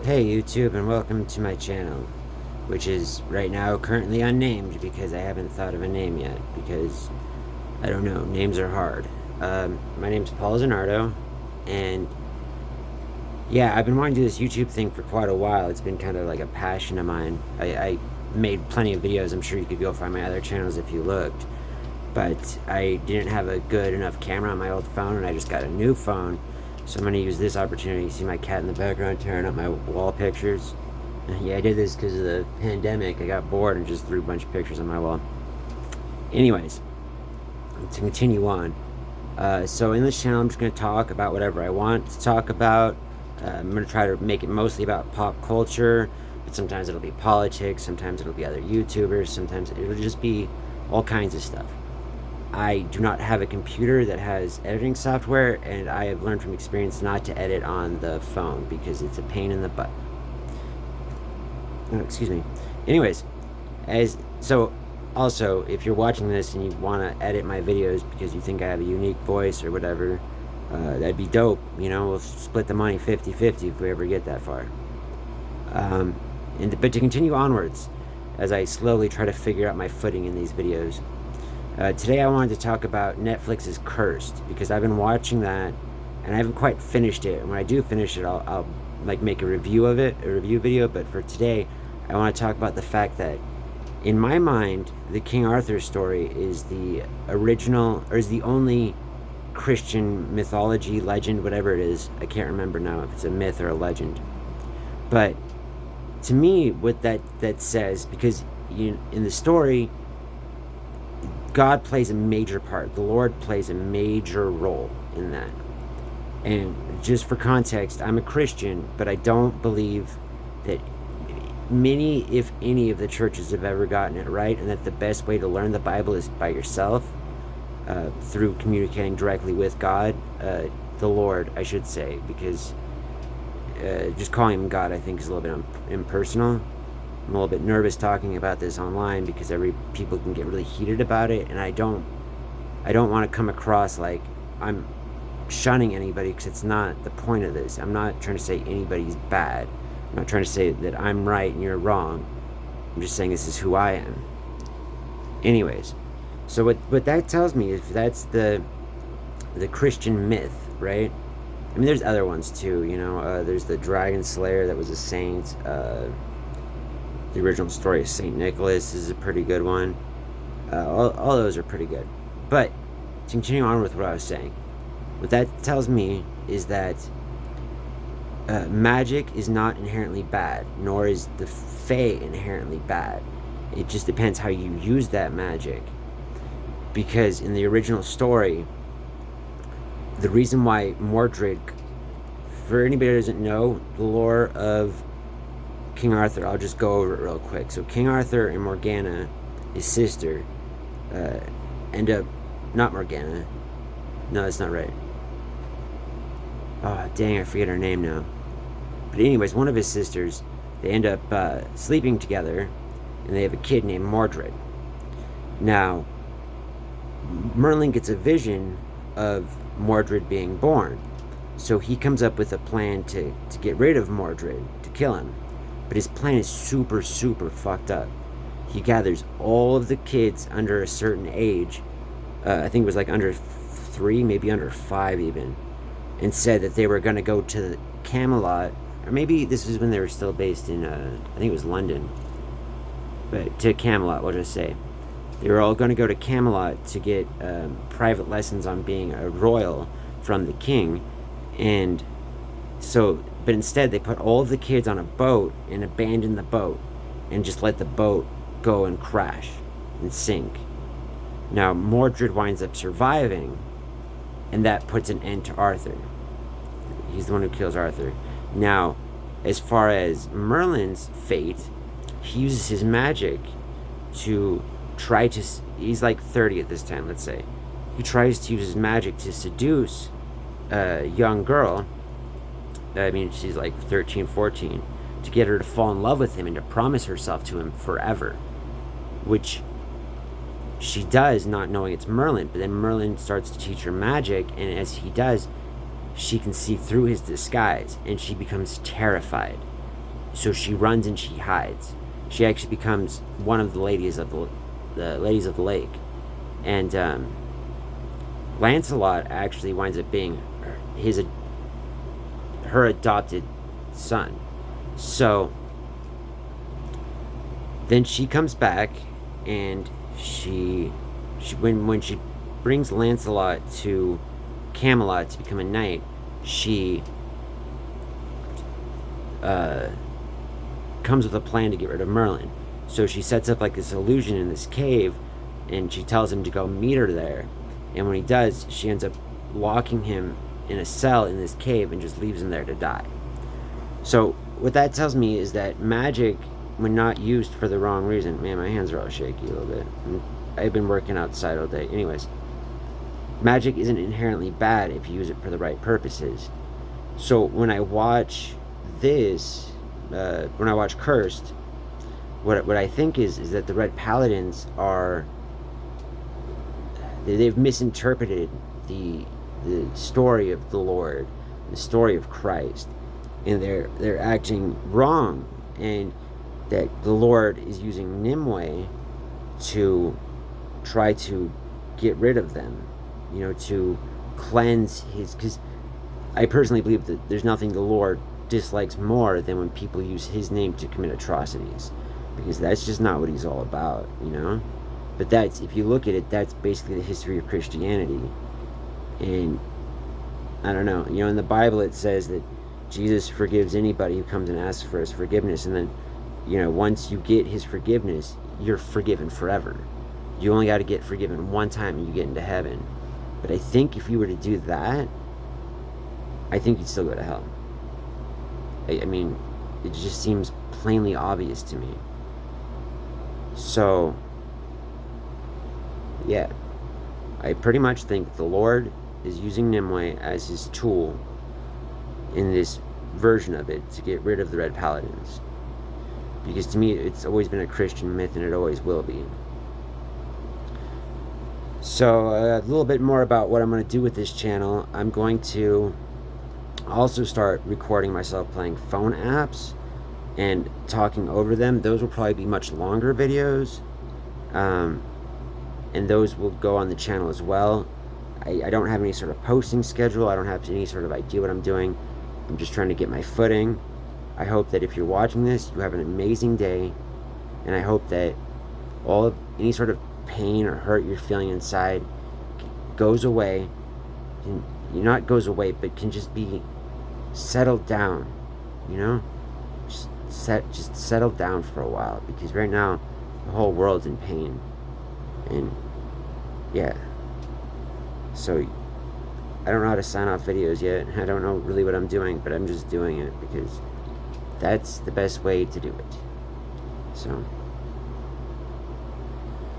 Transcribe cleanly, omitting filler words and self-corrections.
Hey YouTube, and welcome to my channel, which is right now currently unnamed because I haven't thought of a name yet, because I don't know, names are hard. My name's Paul Zanardo, and yeah, I've been wanting to do this YouTube thing for quite a while. It's been kind of like a passion of mine. I made plenty of videos. I'm sure you could go find my other channels if you looked, but I didn't have a good enough camera on my old phone, and I just got a new phone. So I'm going to use this opportunity. You see my cat in the background tearing up my wall pictures? Yeah, I did this because of the pandemic. I got bored and just threw a bunch of pictures on my wall. Anyways, to continue on. So in this channel, I'm just going to talk about whatever I want to talk about. I'm going to try to make it mostly about pop culture, but sometimes it'll be politics, sometimes it'll be other YouTubers, sometimes it'll just be all kinds of stuff. I do not have a computer that has editing software, and I have learned from experience not to edit on the phone because it's a pain in the butt. Oh, excuse me. Anyways, also, if you're watching this and you want to edit my videos because you think I have a unique voice or whatever, that'd be dope. You know, we'll split the money 50-50 if we ever get that far. But to continue onwards, as I slowly try to figure out my footing in these videos, today I wanted to talk about Netflix's Cursed, because I've been watching that and I haven't quite finished it. And when I do finish it, I'll like make a review of it, a review video. But for today, I want to talk about the fact that in my mind, the King Arthur story is the original, or is the only Christian mythology, legend, whatever it is. I can't remember now if it's a myth or a legend. But to me, what that says, because in the story, God plays a major part. The Lord plays a major role in that. And just for context, I'm a Christian, but I don't believe that many, if any, of the churches have ever gotten it right, and that the best way to learn the Bible is by yourself, through communicating directly with God, the Lord, I should say, because just calling him God, I think, is a little bit impersonal. I'm a little bit nervous talking about this online because people can get really heated about it, and I don't want to come across like I'm shunning anybody, because it's not the point of this. I'm not trying to say anybody's bad. I'm not trying to say that I'm right and you're wrong. I'm just saying this is who I am. Anyways, so what that tells me is that's the Christian myth, right? I mean, there's other ones too. There's the Dragon Slayer that was a saint. The original story of Saint Nicholas is a pretty good one. All those are pretty good. But to continue on with what I was saying, what that tells me is that magic is not inherently bad, nor is the Fae inherently bad. It just depends how you use that magic. Because in the original story, the reason why Mordred, for anybody who doesn't know the lore of King Arthur, I'll just go over it real quick. So King Arthur and Morgana, his sister, end up, not Morgana, no, that's not right. Oh, dang, I forget her name now. But anyways, one of his sisters, they end up sleeping together, and they have a kid named Mordred. Now, Merlin gets a vision of Mordred being born. So he comes up with a plan to get rid of Mordred, to kill him. But his plan is super, super fucked up. He gathers all of the kids under a certain age, I think it was like under 3, maybe under 5 even, and said that they were going to go to Camelot, or maybe this was when they were still based in, I think it was London, but to Camelot, we'll just say. They were all going to go to Camelot to get private lessons on being a royal from the king, and so, but instead they put all of the kids on a boat and abandoned the boat and just let the boat go and crash and sink. Now, Mordred winds up surviving, and that puts an end to Arthur. He's the one who kills Arthur. Now, as far as Merlin's fate, he uses his magic to try to... He's like 30 at this time, let's say. He tries to use his magic to seduce a young girl. I mean, she's like 13, 14, to get her to fall in love with him and to promise herself to him forever. Which she does, not knowing it's Merlin. But then Merlin starts to teach her magic, and as he does, she can see through his disguise, and she becomes terrified. So she runs and she hides. She actually becomes one of the ladies of the ladies of the lake, and Lancelot actually winds up being her adopted son. So then she comes back, and when she brings Lancelot to Camelot to become a knight, she comes with a plan to get rid of Merlin. So she sets up like this illusion in this cave, and she tells him to go meet her there. And when he does, she ends up locking him in a cell in this cave and just leaves him there to die. So what that tells me is that magic, when not used for the wrong reason, man, my hands are all shaky a little bit. I've been working outside all day. Anyways, magic isn't inherently bad if you use it for the right purposes. So when I watch this, when I watch Cursed, what I think is that the Red Paladins they've misinterpreted the story of the Lord, the story of Christ, and they're acting wrong, and that the Lord is using Nimue to try to get rid of them, to cleanse his, because I personally believe that there's nothing the Lord dislikes more than when people use his name to commit atrocities, because that's just not what he's all about, But that's, if you look at it, that's basically the history of Christianity. And I don't know, in the Bible it says that Jesus forgives anybody who comes and asks for his forgiveness, and then, once you get his forgiveness, you're forgiven forever. You only got to get forgiven one time and you get into heaven. But I think if you were to do that, I think you'd still go to hell. I mean, it just seems plainly obvious to me. So, yeah, I pretty much think the Lord is using Nimue as his tool in this version of it to get rid of the Red Paladins. Because to me, it's always been a Christian myth, and it always will be. So, a little bit more about what I'm going to do with this channel. I'm going to also start recording myself playing phone apps and talking over them. Those will probably be much longer videos. And those will go on the channel as well. I don't have any sort of posting schedule. I don't have any sort of idea what I'm doing. I'm just trying to get my footing. I hope that if you're watching this, you have an amazing day. And I hope that any sort of pain or hurt you're feeling inside goes away. Not goes away, but can just be settled down. Just settle down for a while. Because right now, the whole world's in pain. And yeah, so I don't know how to sign off videos yet. I don't know really what I'm doing, but I'm just doing it because that's the best way to do it. So